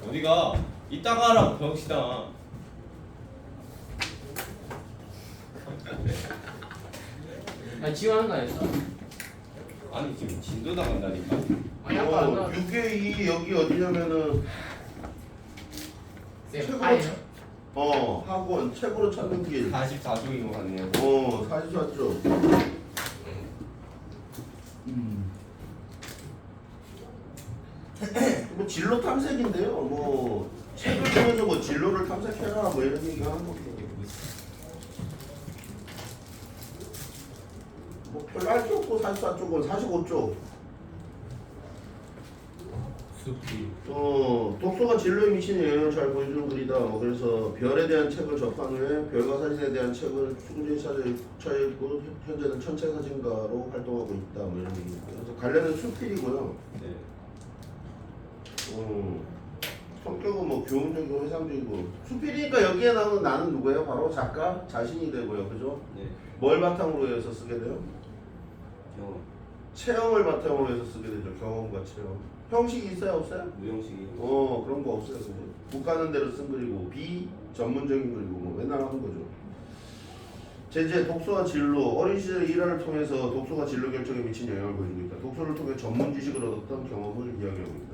어디가? 이따가 하라고 병신아. 아니 지금 하는 거 아니었어? 아니 지금 진도 나간다니까. 아니 아까 안 나왔어. 6의 2 여기 어디냐면은 쌤 아니에요? 학원 책으로 찾는 길. 44종인 것 같네요. 44쪽. 뭐 진로 탐색인데요. 뭐 책을 통해서 뭐 진로를 탐색해라 뭐 이런 얘기가 하는 거죠. 뭐 별로 할 게 없고 44쪽은 45쪽. 숲이. 독서가 진로에 미치는 영향을 잘 보여주는 글이다. 뭐 그래서 별에 대한 책을 접한 후에 별과 사진에 대한 책을 충분히 찾아읽고 현재는 천체 사진가로 활동하고 있다. 뭐 이런 얘기입니다. 그래서 관련은 수필이고요. 네. 성격은 뭐 교훈적이고 회상적이고 수필이니까 여기에 나오는 나는 누구예요? 바로 작가 자신이 되고요. 그죠? 네. 뭘 바탕으로 해서 쓰게 돼요? 경험. 체험을 바탕으로 해서 쓰게 되죠. 경험과 체험. 형식이 있어요? 없어요? 무형식이. 그런 거 없어요. 그죠? 국 가는 대로 쓴 글이고 비전문적인 글이고 뭐 맨날 하는 거죠. 제재 독서와 진로 어린 시절의 일화를 통해서 독서가 진로 결정에 미친 영향을 보여주고 있다. 독서를 통해 전문 지식을 얻었던 경험을 이야기하고 있다.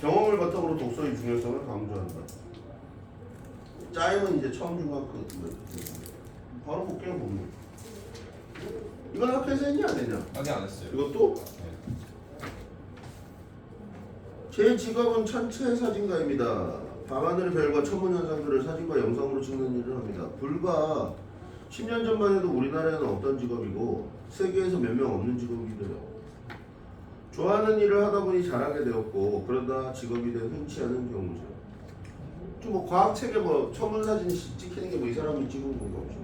경험을 바탕으로 독서의 중요성을 강조한다. 짜임은 이제 처음 중학교 바로 볼게요. 보면 이건 학교에서 했냐 안 했냐? 확인 안 했어요. 이것도 네. 제 직업은 천체 사진가입니다. 밤하늘의 별과 천문 현상들을 사진과 영상으로 찍는 일을 합니다. 불과 10년 전만 해도 우리나라에는 없던 직업이고 세계에서 몇 명 없는 직업이래요. 좋아하는 일을 하다 보니 잘하게 되었고 그러다 직업이 된 흔치 않은 경우죠. 좀 뭐 과학책에 뭐 천문 사진 찍히는 게 뭐 이 사람이 찍은 건가 보죠.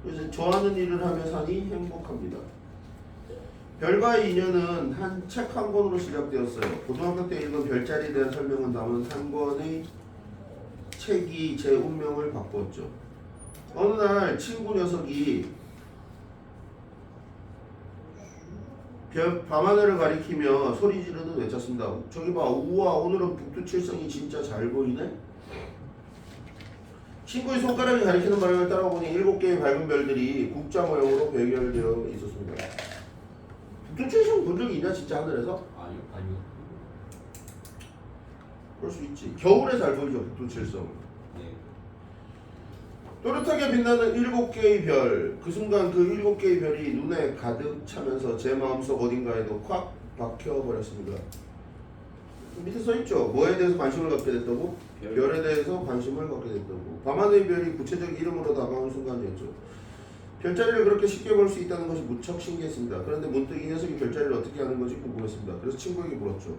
그래서 좋아하는 일을 하며 사니 행복합니다. 별과의 인연은 한 책 한 권으로 시작되었어요. 고등학교 때 읽은 별자리에 대한 설명은 담은 한 권의 책이 제 운명을 바꿨죠. 어느 날 친구 녀석이 밤하늘을 가리키며 소리 지르듯 외쳤습니다. 저기 봐, 우와, 오늘은 북두칠성이 진짜 잘 보이네? 친구의 손가락이 가리키는 방향을 따라보니 7개의 밝은 별들이 국자 모형으로 배열되어 있었습니다. 북두칠성 본 적이 있냐 진짜 하늘에서? 아니요. 그럴 수 있지. 겨울에 잘 보이죠 북두칠성. 네. 또렷하게 빛나는 7개의 별. 그 순간 그 7개의 별이 눈에 가득 차면서 제 마음속 어딘가에도 콱 박혀버렸습니다. 밑에 써있죠. 뭐에 대해서 관심을 갖게 됐다고? 별에 대해서 관심을 갖게 됐다고. 밤하늘의 별이 구체적 이름으로 다가온 순간이었죠. 별자리를 그렇게 쉽게 볼 수 있다는 것이 무척 신기했습니다. 그런데 문득 이 녀석이 별자리를 어떻게 하는 건지 궁금했습니다. 그래서 친구에게 물었죠.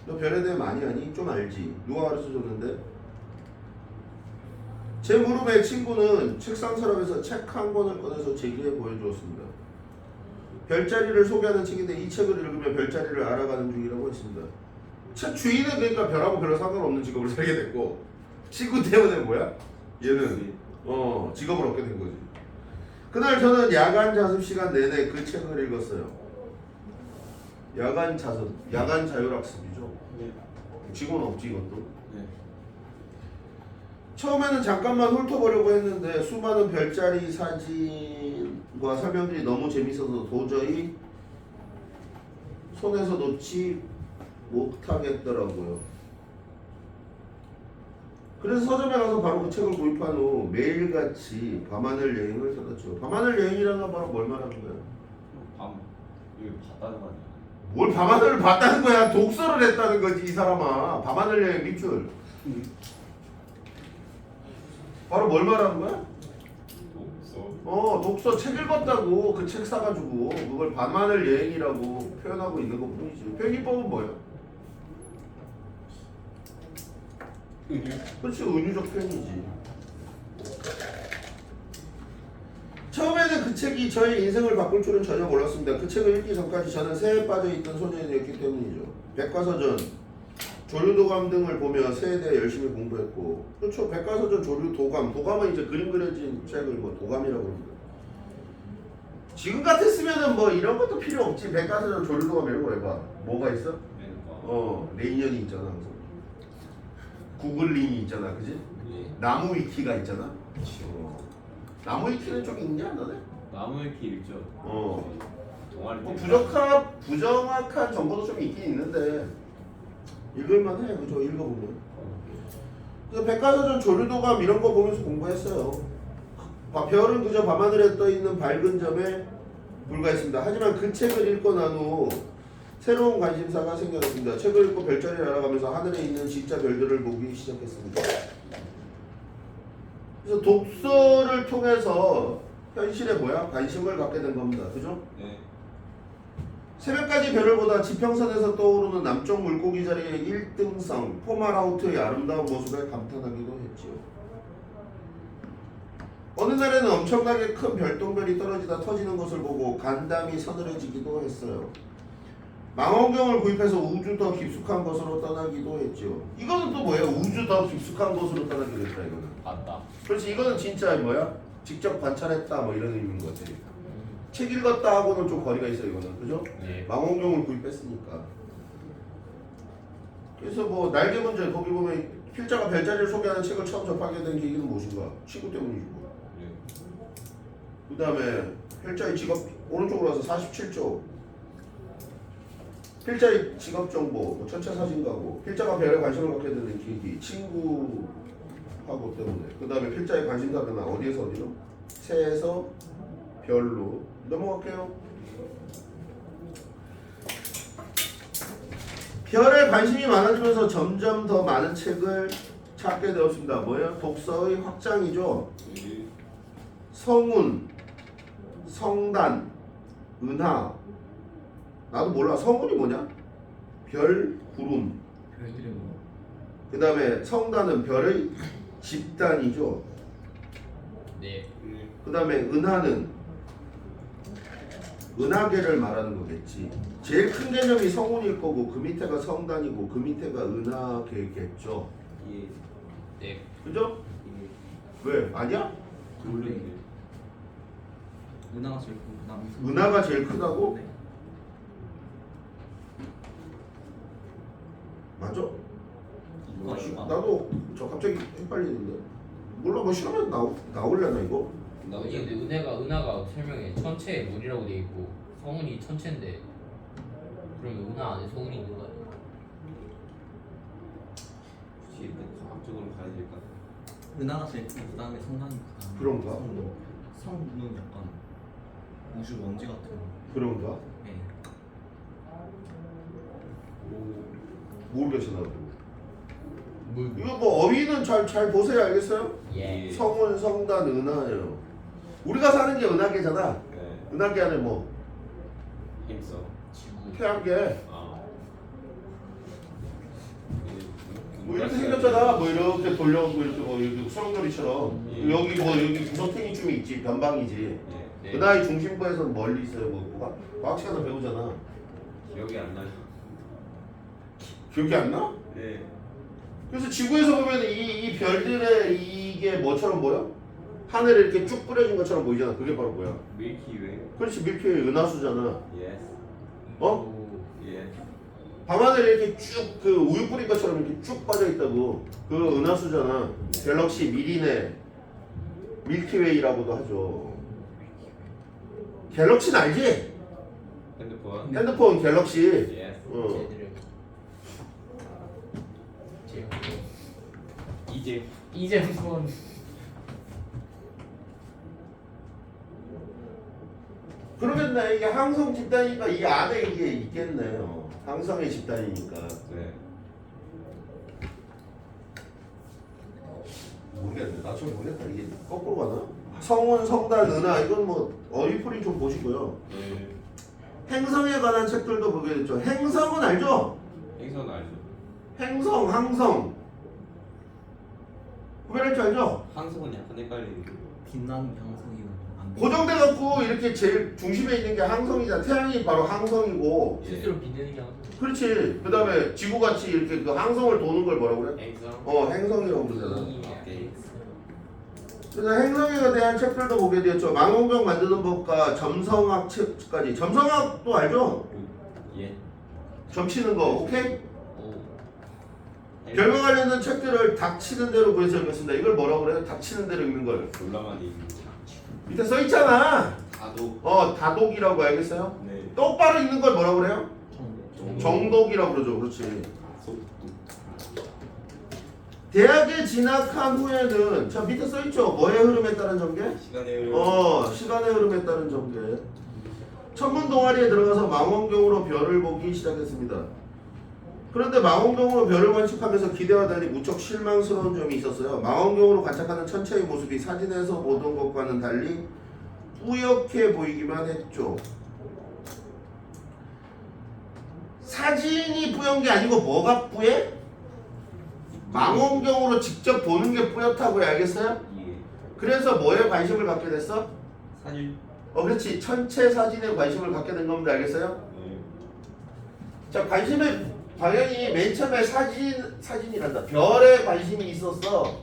너 별에 대해 많이 아니? 좀 알지. 누가 가르쳐줬는데? 제 무릎에 친구는 책상 서랍에서 책 한 권을 꺼내서 제게 보여주었습니다. 별자리를 소개하는 책인데 이 책을 읽으며 별자리를 알아가는 중이라고 했습니다. 책 주인은 그러니까 별하고 별로 상관없는 직업을 살게 됐고 친구 때문에 뭐야? 얘는 직업을 얻게 된 거지. 그날 저는 야간 자습 시간 내내 그 책을 읽었어요. 야간 자습, 야간 자율학습이죠. 네. 지금은 없지 이것도. 네. 처음에는 잠깐만 훑어보려고 했는데 수많은 별자리 사진과 설명들이 너무 재밌어서 도저히 손에서 놓지 못하겠더라고요. 그래서 서점에 가서 바로 그 책을 구입한 후 매일같이 밤하늘 여행을 떠났죠. 밤하늘 여행이라는 건 바로 뭘 말하는 거야? 밤 이거 봤다는 거 아니야? 뭘 밤하늘을 봤다는 거야? 독서를 했다는 거지 이 사람아. 밤하늘 여행 밑줄. 바로 뭘 말하는 거야? 없어. 독서 책 읽었다고 그 책 사가지고 그걸 밤하늘 여행이라고 표현하고 있는 것 뿐이지. 표기법은 뭐야? 그렇지, 은유적 표현이지. 처음에는 그 책이 저의 인생을 바꿀 줄은 전혀 몰랐습니다. 그 책을 읽기 전까지 저는 새에 빠져있던 소년이었기 때문이죠. 백과사전, 조류도감 등을 보며 새에 대해 열심히 공부했고, 그렇죠. 백과사전, 조류도감, 도감은 이제 그림 그려진 책을 뭐 도감이라고 합니다. 지금 같았으면은 뭐 이런 것도 필요 없지. 백과사전 조류도감 이런 거 해봐. 뭐가 있어? 레이년이 있잖아 항상. 구글링이 있잖아, 그지? 예. 나무 위키가 있잖아. 나무 위키는 좀 있냐 너네? 나무 위키 읽죠. 동아리 뭐 때 부정확한 정보도 좀 있긴 있는데 읽을만해. 그죠? 읽어보면. 그래서 백과사전 조류도감 이런 거 보면서 공부했어요. 별은 그저 밤하늘에 떠있는 밝은 점에 불과했습니다. 하지만 그 책을 읽고 난 후 새로운 관심사가 생겨났습니다. 책을 읽고 별자리를 알아가면서 하늘에 있는 진짜 별들을 보기 시작했습니다. 그래서 독서를 통해서 현실에 관심을 갖게 된 겁니다. 그죠? 네. 새벽까지 별을 보다 지평선에서 떠오르는 남쪽 물고기 자리의 1등성 포마라우트의 아름다운 모습에 감탄하기도 했지요. 어느 날에는 엄청나게 큰 별똥별이 떨어지다 터지는 것을 보고 간담이 서늘해지기도 했어요. 망원경을 구입해서 우주 더 깊숙한 곳으로 떠나기도 했죠. 이거는 또 뭐예요? 우주 더 깊숙한 곳으로 떠나기로 했다 이거는. 봤다. 그렇지. 이거는 진짜 뭐야? 직접 관찰했다 뭐 이런 의미인 거지. 책 읽었다 하고는 좀 거리가 있어 이거는. 그죠? 네. 망원경을 구입했으니까. 그래서 뭐 날개 문제 거기 보면 필자가 별자리를 소개하는 책을 처음 접하게 된 계기는 무엇인가? 친구 때문이지 뭐. 그 다음에 필자의 직업 오른쪽으로 와서 47쪽 필자의 직업 정보 뭐 전체 사진 가고 필자가 별에 관심을 갖게 되는 계기 친구하고 때문에 그 다음에 필자의 관심사 변화 어디에서 어디로? 새에서 별로 넘어갈게요. 별에 관심이 많아지면서 점점 더 많은 책을 찾게 되었습니다. 뭐예요? 독서의 확장이죠. 성운, 성단, 은하. 나도 몰라. 성운이 뭐냐? 별, 구름. 별들이 뭐 그 다음에 성단은 별의 집단이죠. 네. 그 다음에 은하는 은하계를 말하는 거겠지. 제일 큰 개념이 성운일 거고 그 밑에가 성단이고 그 밑에가 은하계겠죠. 예. 네. 그죠? 왜? 아니야? 모르겠네. 은하가 제일 크고 은하가 제일 크다고? 네. 맞아? 이거 나도 저 갑자기 헷갈리는데. 몰라 뭐 시험에 나올려나 이거? 이게 근데 은하가 설명해 천체의 물이라고 돼 있고 성운이 천체인데 그러면 은하 안에 성운이 있는 거 아니야? 혹시 일단 과학적으로 가야 될까? 은하가 제일 크고 그다음에 성단이 크다. 그런가? 성은 약간 우주 먼지 같은. 그런가? 네. 모르겠어 나도. 물. 이거 뭐 어휘는 잘 보세요. 알겠어요? 예. 성운, 성단, 은하예요. 우리가 사는 게 은하계잖아. 네. 은하계 안에 뭐 힘써. 지구. 태양계 아. 뭐 이렇게 생겼잖아. 뭐 이렇게 돌려고 이렇게 뭐 이렇게 수렁돌이처럼 여기 뭐 여기 구석탱이쯤이 있지. 변방이지. 예. 네. 은하의 중심부에서는 멀리 있어요. 뭐가 과학 시간에 배우잖아. 기억이 안 나요. 기억이 안 나? 네. 그래서 지구에서 보면 이 별들의 이게 뭐처럼 보여? 하늘에 이렇게 쭉 뿌려진 것처럼 보이잖아. 그게 바로 뭐야? 밀키웨이. 그렇지. 밀키웨이 은하수잖아. 예스. 어? 예. 밤하늘에 이렇게 쭉 그 우유 뿌린 것처럼 이렇게 쭉 빠져 있다고. 그 은하수잖아. 갤럭시 미리네 밀키웨이라고도 하죠. 갤럭시는 알지? 핸드폰. 핸드폰 갤럭시. 예스. 어. 이제. 이제 한번 그러겠네. 이게 항성 집단이니까 이 안에 이게 있겠네요. 항성의 집단이니까. 네. 모르겠네. 나 좀 모르겠다. 이게 거꾸로 가나? 성운, 성단, 은하 이건 뭐 어휘풀이 좀 보시고요. 네. 행성에 관한 책들도 보게 됐죠. 행성은 알죠? 행선 알죠? 행성, 항성. 구별할 줄 알죠? 항성은 약간 헷갈리는 게. 빛나는 향성이는 안 돼. 고정돼 갖고 이렇게 제일 중심에 있는 게 항성이잖아. 태양이 바로 항성이고. 실제로 빛내는 게 항상 그렇지. 그 다음에 지구같이 이렇게 그 항성을 도는 걸 뭐라고 그래? 행성. 행성이라고 그러잖아. 오케이. 그래서 행성에 대한 책들도 보게 되었죠. 망원경 만드는 법과 점성학 책까지. 점성학도 알죠? 예. 점치는 거. 오케이? 오. 별과 관련된 책들을 닥치는 대로 구해서 읽었습니다. 이걸 뭐라고 그래요? 닥치는 대로 읽는 걸. 놀라만 밑에 써 있잖아. 다도. 다독이라고 알겠어요? 네. 똑바로 읽는 걸 뭐라고 그래요? 정도. 정독이라고 그러죠. 그렇지. 속도. 대학에 진학한 후에는 자 밑에 써 있죠. 뭐의 흐름에 따른 전개? 시간의 시간의 흐름에 따른 전개. 천문 동아리에 들어가서 망원경으로 별을 보기 시작했습니다. 그런데 망원경으로 별을 관측하면서 기대와 달리 무척 실망스러운 점이 있었어요. 망원경으로 관측하는 천체의 모습이 사진에서 보던 것과는 달리 뿌옇게 보이기만 했죠. 사진이 뿌연 게 아니고 뭐가 뿌예? 망원경으로 직접 보는 게 뿌옇다고요. 알겠어요? 예. 그래서 뭐에 관심을 갖게 됐어? 사진. 그렇지. 천체 사진에 관심을 갖게 된 겁니다. 알겠어요? 네. 자, 관심을 당연히 맨 처음에 사진이란다. 별에 관심이 있었어.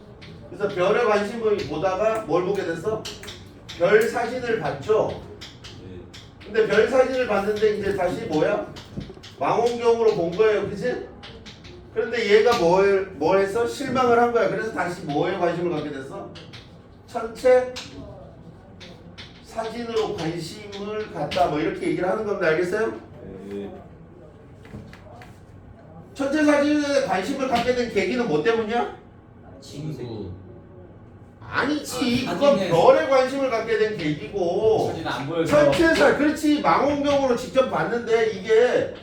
그래서 별에 관심을 보다가 뭘 보게 됐어? 별 사진을 봤죠. 네. 근데 별 사진을 봤는데 이제 다시 뭐야? 망원경으로 본 거예요. 그치? 그런데 얘가 뭘 했어? 실망을 한 거야. 그래서 다시 뭐에 관심을 갖게 됐어? 천체 사진으로 관심을 갖다 뭐 이렇게 얘기를 하는 겁니다. 알겠어요? 네. 천체 사진에 관심을 갖게 된 계기는 뭐 때문이야? 친구. 아니지. 아, 그건 사진에- 별에 관심을 갖게 된 계기고 사진 안 보여서. 천체사 그렇지. 망원경으로 직접 봤는데 이게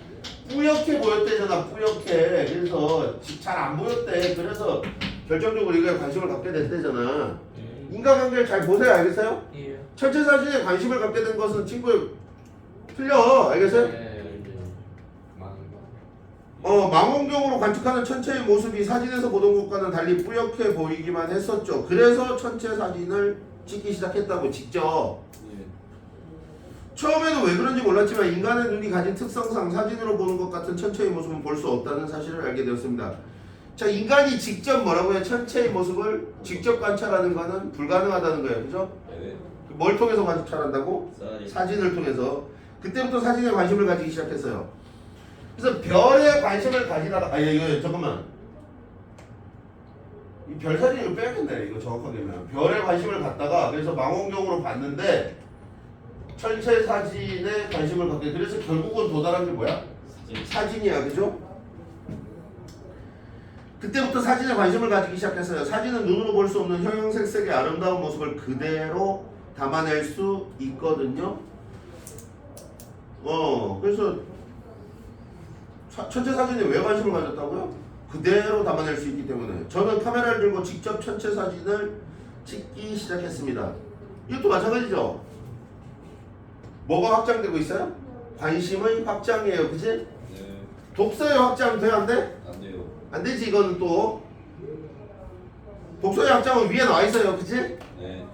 뿌옇게 보였대잖아. 뿌옇게. 그래서 잘 안 보였대. 그래서 결정적으로 이거에 관심을 갖게 됐대잖아. 인과관계를 잘 보세요. 알겠어요? 예. 천체 사진에 관심을 갖게 된 것은 친구의 틀려. 알겠어요? 네. 망원경으로 관측하는 천체의 모습이 사진에서 보던 것과는 달리 뿌옇게 보이기만 했었죠. 그래서 천체 사진을 찍기 시작했다고 직접. 예. 처음에는 왜 그런지 몰랐지만 인간의 눈이 가진 특성상 사진으로 보는 것 같은 천체의 모습은 볼 수 없다는 사실을 알게 되었습니다. 자, 인간이 직접 뭐라고 해요? 천체의 모습을 직접 관찰하는 것은 불가능하다는 거예요. 그죠? 네. 뭘 통해서 관찰한다고? 사진. 사진을 통해서. 그때부터 사진에 관심을 가지기 시작했어요. 그래서 별에 관심을 가지다가 이거 잠깐만. 이 별 사진을 빼야겠네. 이거 정확하게 하면. 별에 관심을 갖다가 그래서 망원경으로 봤는데 천체 사진에 관심을 갖게. 그래서 결국은 도달한 게 뭐야? 사진. 사진이야. 그죠? 그때부터 사진에 관심을 가지기 시작했어요. 사진은 눈으로 볼 수 없는 형형색색의 아름다운 모습을 그대로 담아낼 수 있거든요. 그래서 천체 사진에 왜 관심을 가졌다고요? 그대로 담아낼 수 있기 때문에. 저는 카메라를 들고 직접 천체 사진을 찍기 시작했습니다. 이것도 마찬가지죠. 뭐가 확장되고 있어요? 관심의 확장이에요. 그치? 네. 독서의 확장 돼? 안 돼? 안 돼요. 안 되지. 이거는 또 독서의 확장은 위에 나와 있어요. 그치? 네.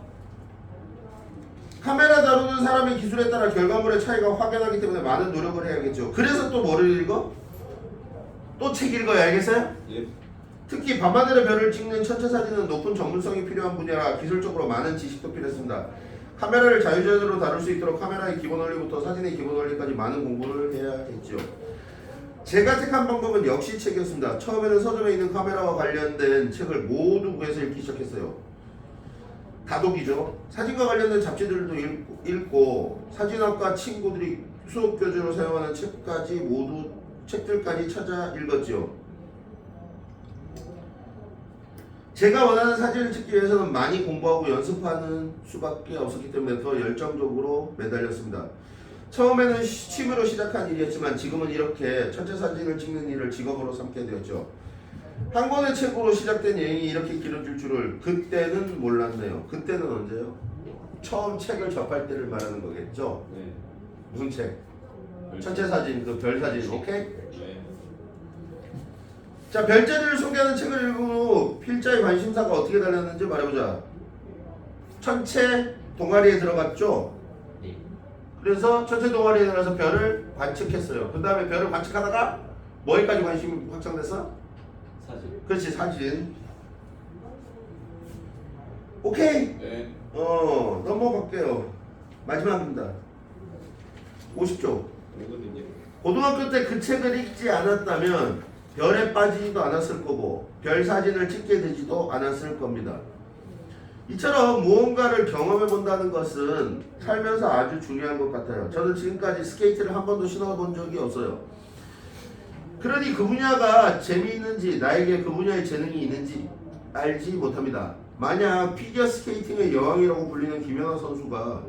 카메라 다루는 사람의 기술에 따라 결과물의 차이가 확연하기 때문에 많은 노력을 해야겠죠. 그래서 또 뭐를 읽어? 또 책 읽어야 알겠어요? 예. 특히 밤하늘의 별을 찍는 천체 사진은 높은 전문성이 필요한 분야라 기술적으로 많은 지식도 필요했습니다. 카메라를 자유자재로 다룰 수 있도록 카메라의 기본 원리부터 사진의 기본 원리까지 많은 공부를 해야 했죠. 제가 택한 방법은 역시 책이었습니다. 처음에는 서점에 있는 카메라와 관련된 책을 모두 구해서 읽기 시작했어요. 다독이죠. 사진과 관련된 잡지들도 읽고 사진학과 친구들이 수업 교재로 사용하는 책들까지 찾아 읽었죠. 제가 원하는 사진을 찍기 위해서는 많이 공부하고 연습하는 수밖에 없었기 때문에 더 열정적으로 매달렸습니다. 처음에는 취미로 시작한 일이었지만 지금은 이렇게 천체 사진을 찍는 일을 직업으로 삼게 되었죠. 한 권의 책으로 시작된 여행이 이렇게 길어질 줄을 그때는 몰랐네요. 그때는 언제요? 처음 책을 접할 때를 말하는 거겠죠. 네. 무슨 책? 천체 사진, 그 별 사진. 오케이? 네. 자, 별자리를 소개하는 책을 읽은 후 필자의 관심사가 어떻게 달렸는지 말해보자. 천체 동아리에 들어갔죠. 네. 그래서 천체 동아리에 들어가서 별을 관측했어요. 그 다음에 별을 관측하다가 뭐에까지 관심이 확장됐어? 사진. 그렇지, 사진. 오케이? 네. 넘어갈게요. 마지막입니다. 50쪽. 이거는요. 고등학교 때 그 책을 읽지 않았다면 별에 빠지지도 않았을 거고 별 사진을 찍게 되지도 않았을 겁니다. 이처럼 무언가를 경험해 본다는 것은 살면서 아주 중요한 것 같아요. 저는 지금까지 스케이트를 한 번도 신어본 적이 없어요. 그러니 그 분야가 재미있는지 나에게 그 분야에 재능이 있는지 알지 못합니다. 만약 피겨 스케이팅의 여왕이라고 불리는 김연아 선수가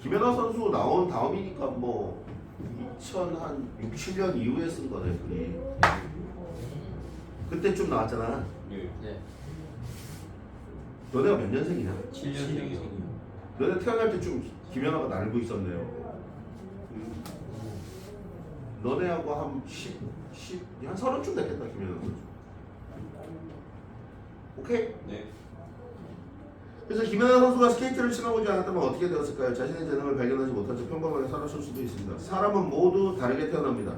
김연아 선수 나온 다음이니까 뭐 2006, 7년 이후에 쓴 거네 글이. 그때쯤 나왔잖아. 네. 네. 너네가 몇 년생이냐? 7년생이요. 너네 태어날 때쯤 김연아가 날고 있었네요. 너네하고 한 30쯤 됐겠다 김연아 선수. 오케이? 네. 그래서 김연아 선수가 스케이트를 신어보지 않았다면 어떻게 되었을까요? 자신의 재능을 발견하지 못한 채 평범하게 살았을 수도 있습니다. 사람은 모두 다르게 태어납니다.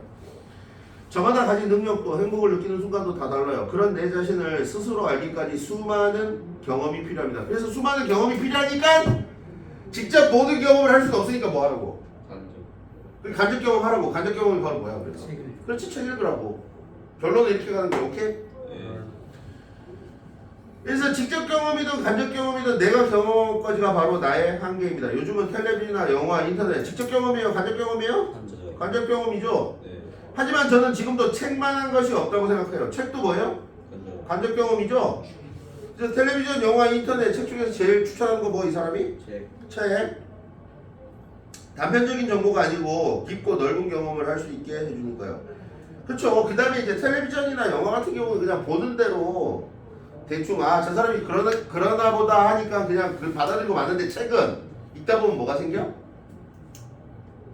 저마다 가진 능력도 행복을 느끼는 순간도 다 달라요. 그런 내 자신을 스스로 알기까지 수많은 경험이 필요합니다. 그래서 수많은 경험이 필요하니까 직접 모든 경험을 할 수는 없으니까 뭐 하라고? 간접. 간접 경험 하라고. 간접 경험이 바로 뭐야? 그래서 책을 그렇지, 책 읽으라고. 결론은 이렇게 가는 거야. 오케이? 네. 그래서 직접 경험이든 간접 경험이든 내가 경험한 것가 바로 나의 한계입니다. 요즘은 텔레비전이나 영화, 인터넷 직접 경험이에요? 간접 경험이에요? 간접. 간접 경험이죠. 네. 하지만 저는 지금도 책만한 것이 없다고 생각해요. 책도 뭐예요? 간접. 간접 경험이죠. 그래서 텔레비전, 영화, 인터넷 책 중에서 제일 추천하는 거 뭐 이 사람이? 책. 책. 단편적인 정보가 아니고 깊고 넓은 경험을 할 수 있게 해주는 거예요. 그렇죠. 그 다음에 이제 텔레비전이나 영화 같은 경우는 그냥 보는 대로 대충 저 사람이 그러나 보다 하니까 그냥 그 받아들이고 마는데 책은 읽다 보면 뭐가 생겨?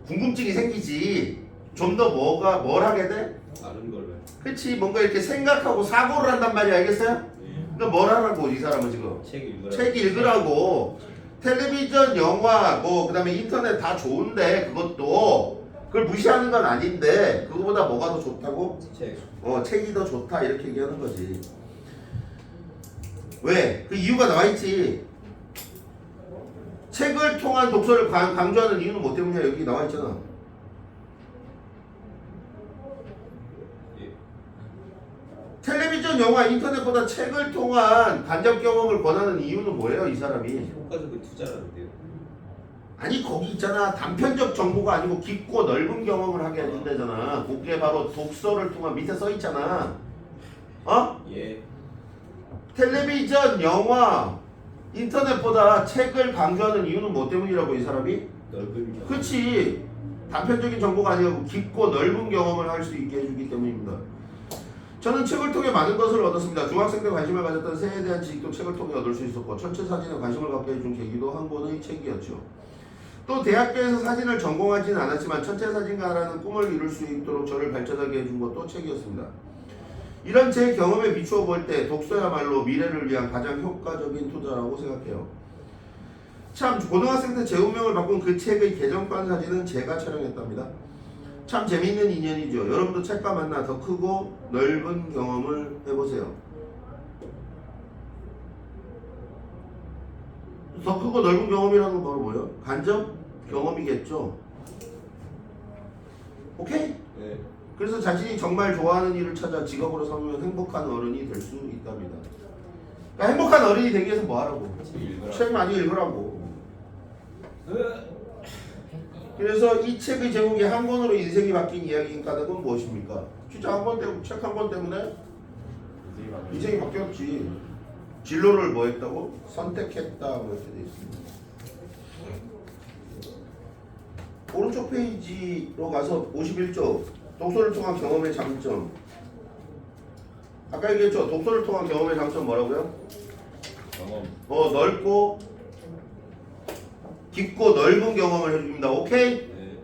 궁금증이 생기지. 좀 더 뭘 하게 돼? 다른 걸로. 그치. 뭔가 이렇게 생각하고 사고를 한단 말이야. 알겠어요? 네. 그러니까 뭘 하라고 이 사람은 지금 책 읽으라. 책 읽으라고. 텔레비전, 영화, 뭐 그다음에 인터넷 다 좋은데 그것도 그걸 무시하는 건 아닌데 그거보다 뭐가 더 좋다고? 책. 책이 더 좋다 이렇게 얘기하는 거지. 왜? 그 이유가 나와 있지. 책을 통한 독서를 강조하는 이유는 뭐 때문이야? 여기 나와 있잖아. 예. 텔레비전, 영화, 인터넷보다 책을 통한 간접 경험을 권하는 이유는 뭐예요? 이 사람이. 효과적인 투자라는데요. 아니 거기 있잖아. 단편적 정보가 아니고 깊고 넓은 경험을 하게 해준다잖아. 그게 바로 독서를 통한 밑에 써 있잖아. 예. 텔레비전, 영화, 인터넷보다 책을 강조하는 이유는 뭐 때문이라고 이 사람이? 넓은 경험. 그치. 단편적인 정보가 아니고 깊고 넓은 경험을 할 수 있게 해주기 때문입니다. 저는 책을 통해 많은 것을 얻었습니다. 중학생 때 관심을 가졌던 새에 대한 지식도 책을 통해 얻을 수 있었고 천체 사진에 관심을 갖게 해준 계기도 한 권의 책이었죠. 또 대학교에서 사진을 전공하지는 않았지만 천체 사진가라는 꿈을 이룰 수 있도록 저를 발전하게 해준 것도 책이었습니다. 이런 제 경험에 비추어 볼 때 독서야말로 미래를 위한 가장 효과적인 투자라고 생각해요. 참 고등학생 때 제 운명을 바꾼 그 책의 개정판 사진은 제가 촬영했답니다. 참 재미있는 인연이죠. 여러분도 책과 만나 더 크고 넓은 경험을 해보세요. 더 크고 넓은 경험이라는 건 바로 뭐예요? 간접 경험이겠죠. 오케이? 네. 그래서 자신이 정말 좋아하는 일을 찾아 직업으로 삼으면 행복한 어른이 될 수 있답니다. 그러니까 행복한 어른이 되기 위해서 뭐 하라고? 책 읽으라. 책 많이 읽으라고. 그래서 이 책의 제목이 한 권으로 인생이 바뀐 이야기인가는 건 무엇입니까? 진짜 한 권 때문에, 책 한 권 때문에 인생이 바뀌었지. 진로를 뭐 했다고? 선택했다 뭐 이렇게 돼 있습니다. 오른쪽 페이지로 가서 51쪽 독서를 통한 경험의 장점. 아까 얘기했죠? 독서를 통한 경험의 장점 뭐라고요? 경험. 넓고 깊고 넓은 경험을 해줍니다. 오케이? 네.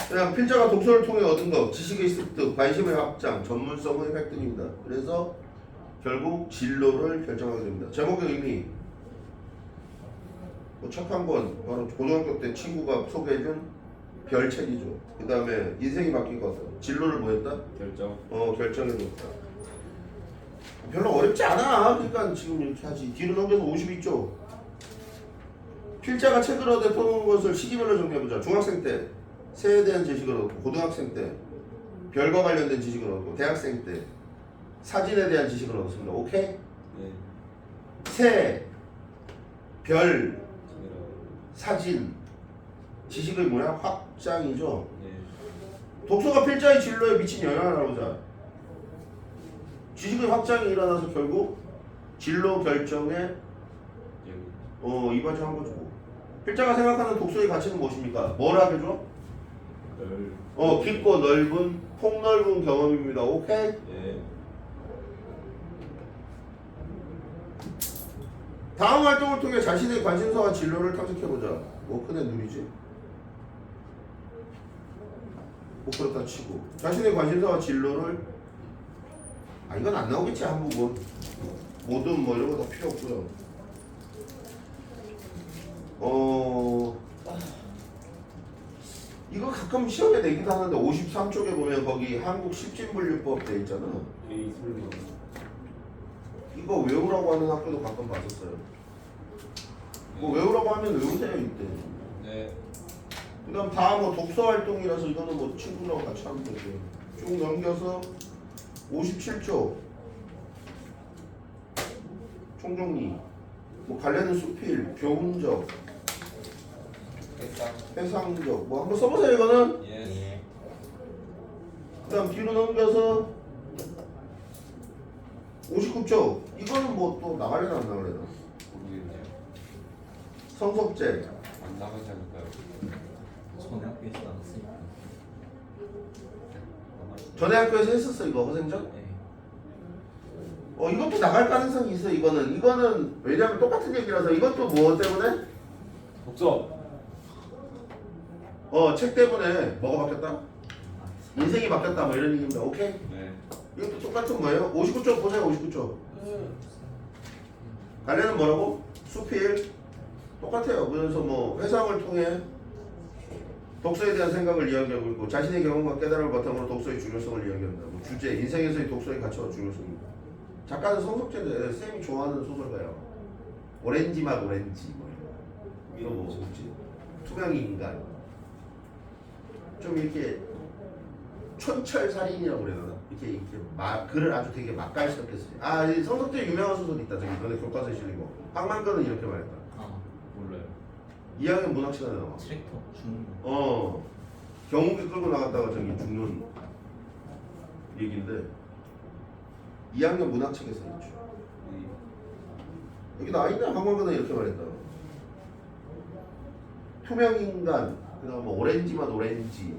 그냥 필자가 독서를 통해 얻은 것, 지식의 습득, 관심의 확장, 전문성의 획득입니다. 그래서 결국 진로를 결정하게 됩니다. 제목의 의미. 책 한 권, 바로 고등학교 때 친구가 소개해준 별책이죠. 그 다음에 인생이 바뀐 것, 진로를 뭐 했다? 결정. 결정해줬다. 별로 어렵지 않아. 그러니까 지금 이렇게 하지. 뒤로 넘겨서 52쪽. 필자가 책을 얻어 펴놓은 것을 시기별로 정리해보자. 중학생 때 새에 대한 지식을 얻고, 고등학생 때 별과 관련된 지식을 얻고, 대학생 때 사진에 대한 지식을 얻었습니다. 오케이? 네. 새, 별, 카메라. 사진, 지식의 뭐야? 확장이죠. 네. 독서가 필자의 진로에 미친 영향을 알아보자. 지식의 확장이 일어나서 결국 진로 결정에 여기. 이바지한 거죠. 필자가 생각하는 독서의 가치는 무엇입니까? 뭘 하게 줘? 깊고 넓은, 폭넓은 경험입니다. 오케이? 네. 다음 활동을 통해 자신의 관심사와 진로를 탐색해보자. 큰애 누리지? 그렇다 치고 자신의 관심사와 진로를 이건 안 나오겠지. 한국은 뭐든 뭐 이런 거 다 필요 없고요. 이거 가끔 시험에 내기도 하는데 53쪽에 보면 거기 한국 십진분류법 돼 있잖아. 이 설명. 이거 외우라고 하는 학교도 가끔 봤었어요. 뭐 외우라고 하면 외우세요 이때. 네. 그다음 다 뭐 독서 활동이라서 이거는 뭐 친구랑 같이 하면 되죠. 쭉 넘겨서 57쪽 총정리, 뭐 관련된 수필, 교훈적, 해상적, 뭐 한번 써보세요 이거는. 예. 그다음 뒤로 넘겨서 59쪽 이거는 뭐 또 나갈래나 안 나갈래나. 모르겠네요. 성석제. 안 나가지 않을까요? 전에 학교에서 나갔으니까. 전에 학교에서 했었어 이거 허생적. 네. 이것도 나갈 가능성이 있어. 이거는 왜냐면 똑같은 얘기라서. 이것도 뭐 때문에? 독서. 책 때문에 뭐가 바뀌었다? 인생이 바뀌었다 뭐 이런 얘기입니다. 오케이? 네. 이것도 똑같은 거예요. 59쪽 보세요. 59쪽 관련은 뭐라고? 수필 똑같아요. 그래서 뭐 회상을 통해 독서에 대한 생각을 이야기하고 있고, 자신의 경험과 깨달음을 바탕으로 독서의 중요성을 이야기한다. 뭐 주제, 인생에서의 독서의 가치와 중요성입니다. 작가는 성석재인데 쌤이 좋아하는 소설가예요. 오렌지 맛 오렌지 뭐 이거 뭐 뭐지? 투명이 인간. 좀 이렇게 촌철살인이라고 그래야 되나? 이렇게 글을 아주 되게 맛깔스럽게 쓰지. 이 성석재 유명한 소설 있다. 저기 너네 교과서에 실린 거. 황만건은 이렇게 말했다. 몰라요. 2학년 문학 시간에 나와. 트랙터 죽는 경운기 끌고 나갔다가 저기 죽는 얘기인데 2학년 문학책에서 있죠. 여기 나와있네. 황만건은 이렇게 말했다. 투명인간, 그다음 뭐 오렌지 맛 오렌지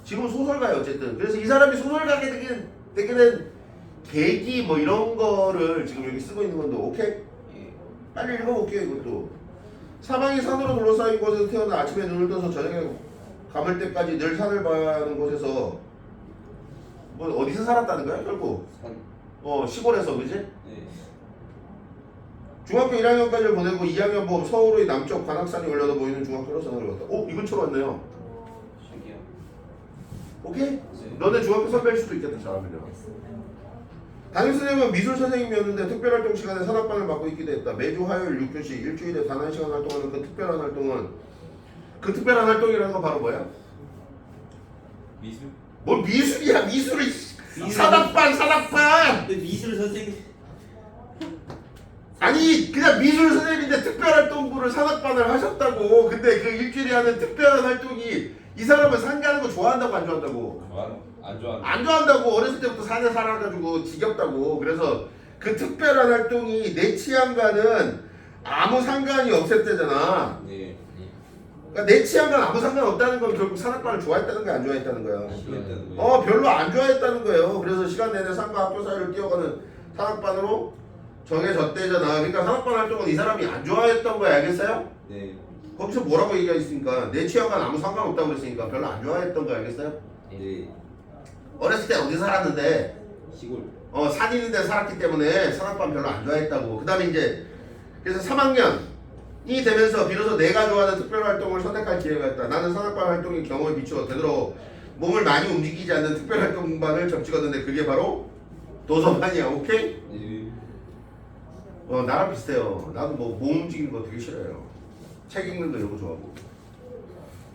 지금 소설가예요 어쨌든. 그래서 이 사람이 소설가게 되게 된 계기 뭐 이런 거를 지금 여기 쓰고 있는 건데. 오케이? 빨리 읽어볼게요. 이것도 사방이 산으로 둘러싸인 곳에서 태어나 아침에 눈을 떠서 저녁에 감을 때까지 늘 산을 봐는 곳에서 뭐 어디서 살았다는 거야 결국? 산. 시골에서. 그지? 네. 중학교 1학년까지를 보내고 2학년 뭐 서울의 남쪽 관악산이 올려다 보이는 중학교로 전학을 갔다. 이 근처로 왔네요. 신기해요. 오케이? 네. 너네 중학교 선배일 수도 있겠다. 잘하면. 담임선생님은 미술 선생님이었는데 특별활동 시간에 산악반을 맡고 있기도 했다. 매주 화요일 6교시 일주일에 단 1시간 활동하는 그 특별한 활동은, 그 특별한 활동이라는 건 바로 뭐야? 미술? 뭘 미술이야. 미술을 산악반. 근데 미술 선생님. 아니 그냥 미술 선생님인데 특별활동부를 산악반을 하셨다고. 근데 그 일주일에 하는 특별한 활동이, 이 사람은 산 가는 거 좋아한다고 안 좋아한다고? 안 좋아하는. 안 좋아한다고. 어렸을 때부터 산에 살아가지고 지겹다고. 그래서 그 특별한 활동이 내 취향과는 아무 상관이 없었대잖아. 네. 그러니까 내 취향과는 아무 상관 없다는 건 결국 산악반을 좋아했다는 거야, 안 좋아했다는 거야? 싫어했다는 거예요. 별로 안 좋아했다는 거예요. 그래서 시간 내내 산과 학교 사이를 뛰어가는 산악반으로 정해졌대잖아. 그러니까 산악반 활동은 이 사람이 안 좋아했던 거야. 알겠어요? 네. 거기서 뭐라고 얘기했으니까 내 취향과는 아무 상관없다고 그랬으니까 별로 안 좋아했던 거. 알겠어요? 네. 어렸을 때 어디 살았는데 시골. 산 있는 데 살았기 때문에 산악반 별로 안 좋아했다고. 그 다음에 이제 그래서 3학년이 되면서 비로소 내가 좋아하는 특별활동을 선택할 기회가 있다. 나는 산악반 활동의 경험에 비추어 되도록 몸을 많이 움직이지 않는 특별활동 공간을 적찍었는데 그게 바로 도서관이야. 오케이? 예. 나랑 비슷해요. 나도 뭐 몸 움직이는 거 되게 싫어요. 책 읽는 거 이런 거 좋아하고.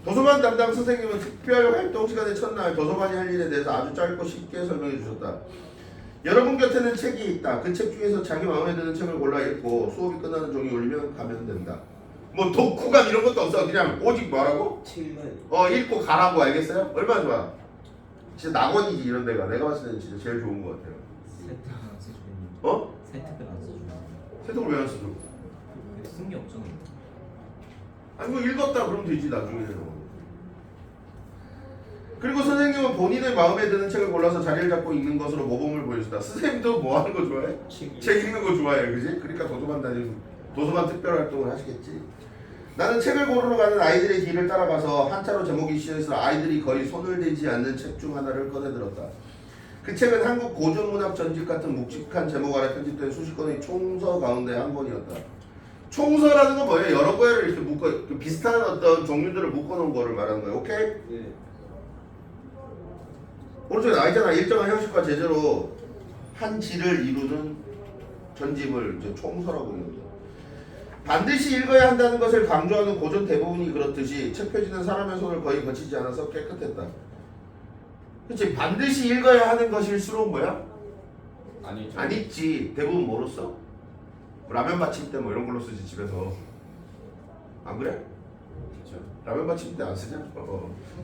도서관 담당 선생님은 특별 활동 시간의 첫날 도서관이 할 일에 대해서 아주 짧고 쉽게 설명해 주셨다. 여러분 곁에는 책이 있다. 그 책 중에서 자기 마음에 드는 책을 골라 읽고 수업이 끝나는 종이 울리면 가면 된다. 뭐 독후감 이런 것도 없어. 그냥 오직 뭐라고? 책만. 읽고 가라고. 알겠어요? 얼마나 좋아. 진짜 낙원이지 이런 데가. 내가 봤을 때는 진짜 제일 좋은 것 같아요. 세특을 안 써주겠는데. 어? 세특을 안 써주겠는데. 세탁을 왜 안 쓰죠? 쓴 게 없잖아. 아니 뭐 읽었다 그러면 되지 나중에는. 그리고 선생님은 본인의 마음에 드는 책을 골라서 자리를 잡고 읽는 것으로 모범을 보여준다. 선생님도 뭐 하는 거 좋아해? 책 읽는 거 좋아해, 그지? 그러니까 도서관 특별 활동을 하시겠지. 나는 책을 고르러 가는 아이들의 길을 따라가서 한자로 제목이 씌어있어 아이들이 거의 손을 대지 않는 책 중 하나를 꺼내들었다. 그 책은 한국 고전문학 전집 같은 묵직한 제목 아래 편집된 수십 권의 총서 가운데 한 권이었다. 총서라는 건 뭐예요? 여러 거를 이렇게 묶어 비슷한 어떤 종류들을 묶어놓은 거를 말하는 거예요. 오케이? 네. 오른쪽에 나와있잖아. 일정한 형식과 제재로 한 지를 이루는 전집을 이제 총서라고 합니다. 반드시 읽어야 한다는 것을 강조하는 고전 대부분이 그렇듯이 책 표지는 사람의 손을 거의 거치지 않아서 깨끗했다. 그치? 반드시 읽어야 하는 것일수록 뭐야? 아니죠. 안 읽지. 대부분 뭐로 써? 라면 받침대 뭐 이런 걸로 쓰지 집에서. 안 그래? 그렇죠. 라면 받침대 안 쓰냐?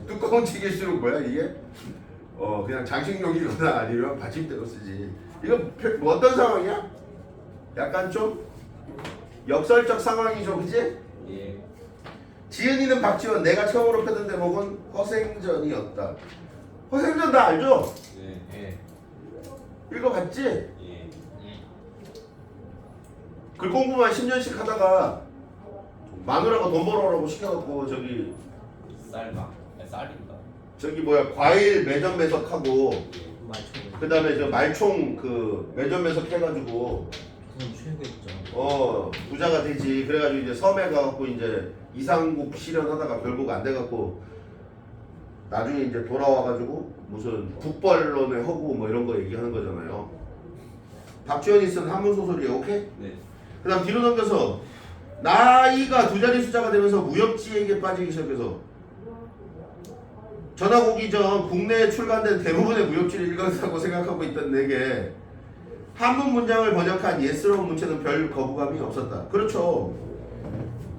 두꺼운 책일수록 뭐야 이게? 그냥 장식용이거나 아니면 받침대로 쓰지. 이거 뭐 어떤 상황이야? 약간 좀 역설적 상황이죠, 그치? 예. 지은이는 박지원, 내가 처음으로 펴던 대목은 허생전이었다. 허생전 다 알죠? 네. 예. 읽어봤지? 예. 글 공부만 10년씩 하다가 마누라가 돈 벌어라고 시켜갖고 저기 쌀인가? 저기 뭐야 과일 매점 매석하고 말초를. 그 다음에 저 말총 그 매점 매석 해가지고 그건 최고였죠. 부자가 되지. 그래가지고 이제 섬에 가갖고 이제 이상국 실현하다가 결국 안 돼갖고 나중에 이제 돌아와가지고 무슨 북벌론의 허구 뭐 이런 거 얘기하는 거잖아요. 박지원이 쓴 한문 소설이에요. 오케이? 네. 그 다음 뒤로 넘겨서 나이가 두 자리 숫자가 되면서 무협지에게 빠지기 시작해서 전학 오기 전 국내에 출간된 대부분의 무협지를 읽었다고 생각하고 있던 내게 한문 문장을 번역한 예스러운 문체는 별 거부감이 없었다. 그렇죠.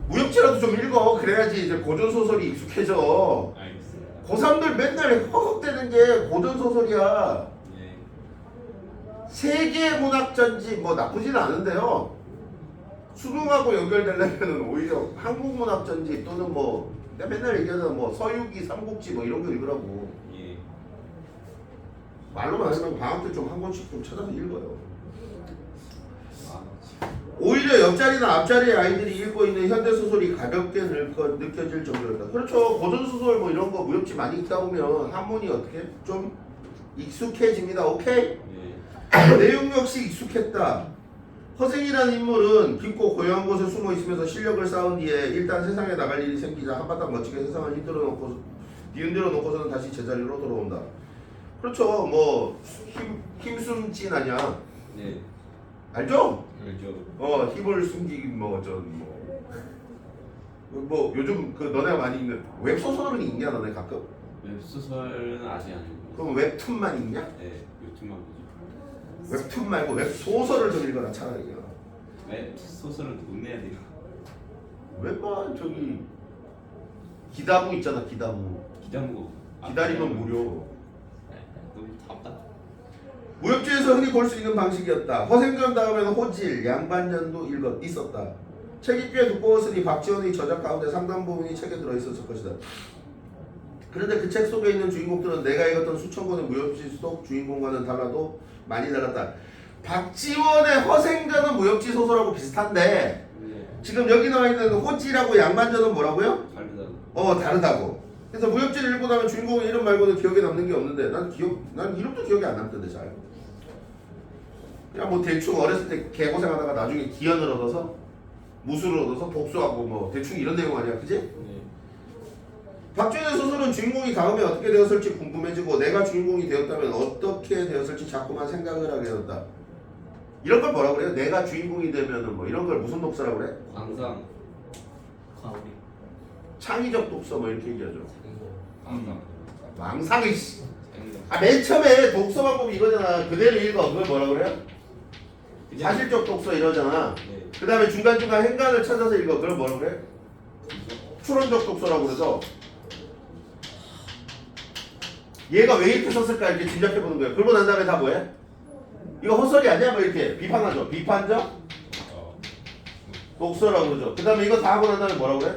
무협지라도 좀 읽어. 그래야지 이제 고전소설이 익숙해져. 알겠습니다. 고3들 맨날 허걱대는 게 고전소설이야. 예. 세계문학전지 뭐 나쁘진 않은데요. 수능하고 연결되려면 오히려 한국문학전지 또는 뭐 내가 맨날 얘기하는 뭐 서유기 삼국지 뭐 이런 거 읽으라고. 예. 말로만 하지 말고 방학 때 좀 한 권씩 좀 찾아서 읽어요. 아, 오히려 옆자리나 앞자리의 아이들이 읽고 있는 현대소설이 가볍게 느껴질 정도였다. 그렇죠. 고전소설 뭐 이런 거 무협지 많이 읽다 보면 한문이 어떻게 좀 익숙해집니다. 오케이? 예. 내용 역시 익숙했다. 허생이라는 인물은 깊고 고요한 곳에 숨어 있으면서 실력을 쌓은 뒤에 일단 세상에 나갈 일이 생기자 한바탕 멋지게 세상을 뒤흔들어 놓고서는 다시 제자리로 돌아온다. 그렇죠. 뭐 힘숨진 아니야. 네. 알죠? 그렇죠. 힘을 숨기긴 뭐 요즘 그 너네가 많이 읽는 웹소설은 읽냐 너네 가끔? 웹소설은 아직 안 읽고. 그럼 웹툰만 읽냐? 네. 유튜브만 보죠. 웹툰 말고 웹소설을 좀 읽어라 차라리. 웹소설은 돈 내야 돼요. 웬만 저기 기다무 있잖아. 기다무 기다무고. 기다리면 무료. 너무 답답. 무협지에서 흔히 볼 수 있는 방식이었다. 허생전 다음에는 호질, 양반전도 있었다. 책이 꽤 두꺼웠으니 박지원의 저작 가운데 상당 부분이 책에 들어있었을 것이다. 그런데 그 책 속에 있는 주인공들은 내가 읽었던 수천 권의 무협지 속 주인공과는 달라도 많이 달랐다. 박지원의 허생전은 무협지 소설하고 비슷한데 네. 지금 여기 나와 있는 호질하고 양반전은 뭐라고요? 다르다고. 다르다고. 그래서 무협지를 읽고 나면 주인공의 이름 말고는 기억에 남는 게 없는데 난 이름도 기억이 안 남던데 잘. 그냥 뭐 대충 어렸을 때 개고생하다가 나중에 기연을 얻어서 무술을 얻어서 복수하고 뭐 대충 이런 내용 아니야, 그지? 네. 박준의 소설은 주인공이 다음에 어떻게 되었을지 궁금해지고 내가 주인공이 되었다면 어떻게 되었을지 자꾸만 생각을 하게 되었다. 이런 걸 뭐라 그래요? 내가 주인공이 되면은 뭐 이런 걸 무슨 독서라고 그래? 광상. 과오리. 창의적 독서 뭐 이렇게 얘기하죠. 광상. 망상이 씨. 생각. 아, 맨 처음에 독서 방법이 이거잖아. 그대로 읽어. 그걸 뭐라 그래요? 사실적 독서 이러잖아. 네. 그 다음에 중간중간 행간을 찾아서 읽어. 그걸 뭐라 그래? 추론적 독서라고 그래서 얘가 왜 이렇게 썼을까 이렇게 짐작해보는 거예요. 그러고 난 다음에 다 뭐해? 이거 헛소리 아니야? 뭐 이렇게 비판하죠. 비판적 독서라고 그러죠. 그 다음에 이거 다 하고 난 다음에 뭐라고 그래?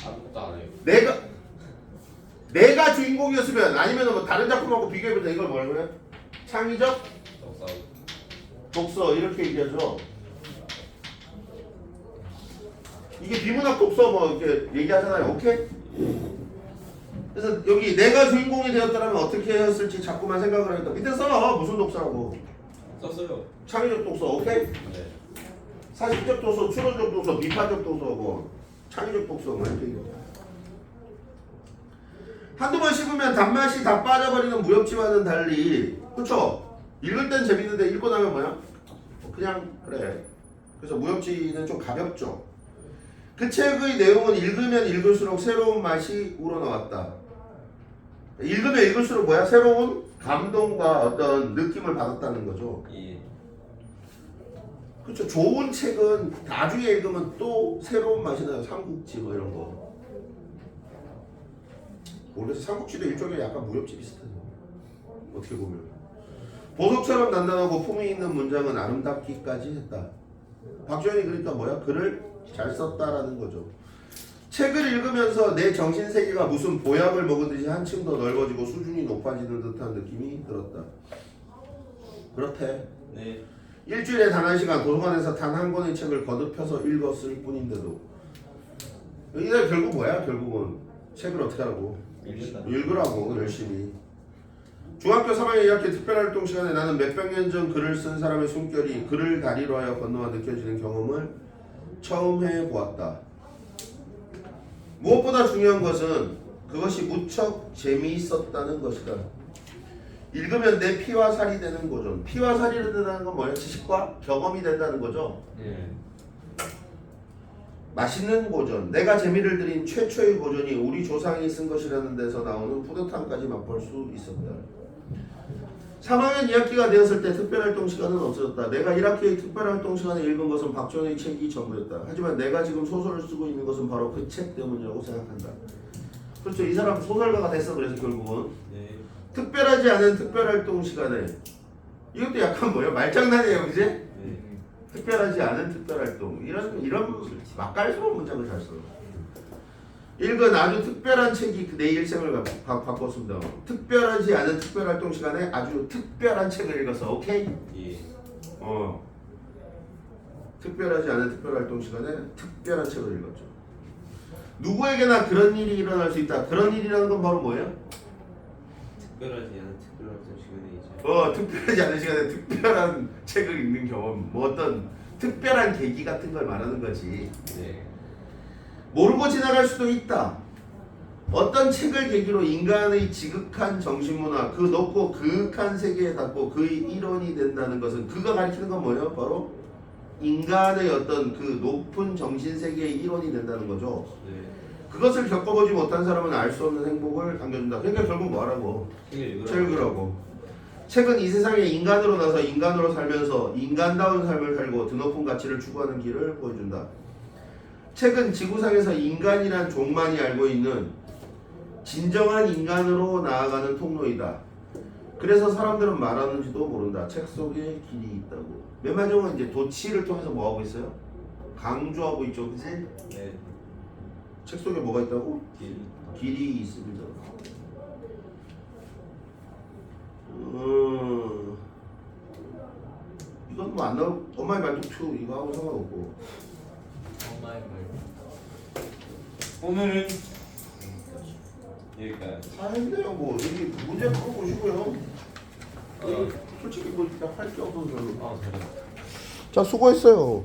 아무것도 안 해요. 내가 주인공이었으면 아니면 뭐 다른 작품하고 비교해보자. 이걸 뭐라고 그래? 창의적 독서. 독서 이렇게 얘기하죠. 이게 비문학 독서 뭐 이렇게 얘기하잖아요. 오케이? 그래서 여기 내가 주인공이 되었다면 어떻게 했을지 자꾸만 생각을 하니까 밑에 써. 무슨 독서라고? 썼어요. 창의적 독서. 오케이? 네. 사실적 독서, 추론적 독서, 비판적 독서, 뭐 창의적 독서 뭐 이렇게 얘기해요. 한두 번 씹으면 단맛이 다 빠져버리는 무협지와는 달리 그쵸? 읽을 땐 재밌는데 읽고 나면 뭐야? 그냥 그래. 그래서 무협지는 좀 가볍죠. 그 책의 내용은 읽으면 읽을수록 새로운 맛이 우러나왔다. 읽으면 읽을수록 뭐야? 새로운 감동과 어떤 느낌을 받았다는 거죠. 예. 그렇죠. 좋은 책은 나중에 읽으면 또 새로운 맛이 나요. 삼국지 뭐 이런 거. 원래 삼국지도 일종의 약간 무협지 비슷해요. 어떻게 보면. 보석처럼 단단하고 품위 있는 문장은 아름답기까지 했다. 박주현이 그러니까 뭐야? 글을 잘 썼다라는 거죠. 책을 읽으면서 내 정신세계가 무슨 보약을 먹은 듯이 한층 더 넓어지고 수준이 높아지는 듯한 느낌이 들었다. 그렇대. 네. 일주일에 단 한 시간 도서관에서 단 한 권의 책을 거듭 펴서 읽었을 뿐인데도 이게 결국 뭐야? 결국은 책을 어떻게 하라고? 읽으라고 열심히. 중학교 3학년 2학기 특별활동 시간에 나는 몇백 년 전 글을 쓴 사람의 숨결이 글을 다리로 하여 건너와 느껴지는 경험을 처음 해보았다. 무엇보다 중요한 것은 그것이 무척 재미있었다는 것이다. 읽으면 내 피와 살이 되는 거죠. 피와 살이 된다는 건 뭐예요? 지식과 경험이 된다는 거죠. 네. 맛있는 고전, 내가 재미를 들인 최초의 고전이 우리 조상이 쓴 것이라는 데서 나오는 뿌듯함까지 맛볼 수 있었다. 3학년 2학기가 되었을 때 특별활동 시간은 없어졌다. 내가 1학기의 특별활동 시간에 읽은 것은 박지원의 책이 전부였다. 하지만 내가 지금 소설을 쓰고 있는 것은 바로 그 책 때문이라고 생각한다. 그렇죠. 이 사람 소설가가 됐어. 그래서 결국은 네. 특별하지 않은 특별활동 시간에 이것도 약간 뭐예요? 말장난이에요. 그지? 네. 특별하지 않은 특별활동 이런 맛깔스러운 문장을 잘 써요. 읽은 아주 특별한 책이 내 일생을 바꿨습니다. 특별하지 않은 특별활동 시간에 아주 특별한 책을 읽었어. 오케이? 예. 특별하지 않은 특별활동 시간에 특별한 책을 읽었죠. 누구에게나 그런 일이 일어날 수 있다. 그런 일이라는 건 바로 뭐예요? 특별하지 않은 특별한 시간에 이제. 특별하지 않은 시간에 특별한 책을 읽는 경험, 뭐 어떤 특별한 계기 같은 걸 말하는 거지. 네. 모르고 지나갈 수도 있다. 어떤 책을 계기로 인간의 지극한 정신문화, 그 높고 그윽한 세계에 닿고 그의 일원이 된다는 것은 그가 가리키는 건 뭐예요? 바로 인간의 어떤 그 높은 정신세계의 일원이 된다는 거죠. 네. 그것을 겪어보지 못한 사람은 알 수 없는 행복을 안겨준다. 그러니까 결국 뭐하라고? 책을 책 읽으라고. 책은 이 세상에 인간으로 나서 인간으로 살면서 인간다운 삶을 살고 드높은 가치를 추구하는 길을 보여준다. 책은 지구상에서 인간이란 종만이 알고 있는 진정한 인간으로 나아가는 통로이다. 그래서 사람들은 말하는지도 모른다. 책 속에 길이 있다고. 맨마지막은 이제 도치를 통해서 뭐 하고 있어요? 강조하고 있죠, 그치? 네. 책 속에 뭐가 있다고? 길. 길이 있습니다. 이건 뭐 안 나올. 엄마의 말투 이거 하고 상관없고. 엄마의 말. 오늘은 여기까지. 다 했네요. 뭐 여기 문제 풀어보시고요. 솔직히 뭐 할 게 없어서 별로. 아, 잘했다. 자, 수고했어요.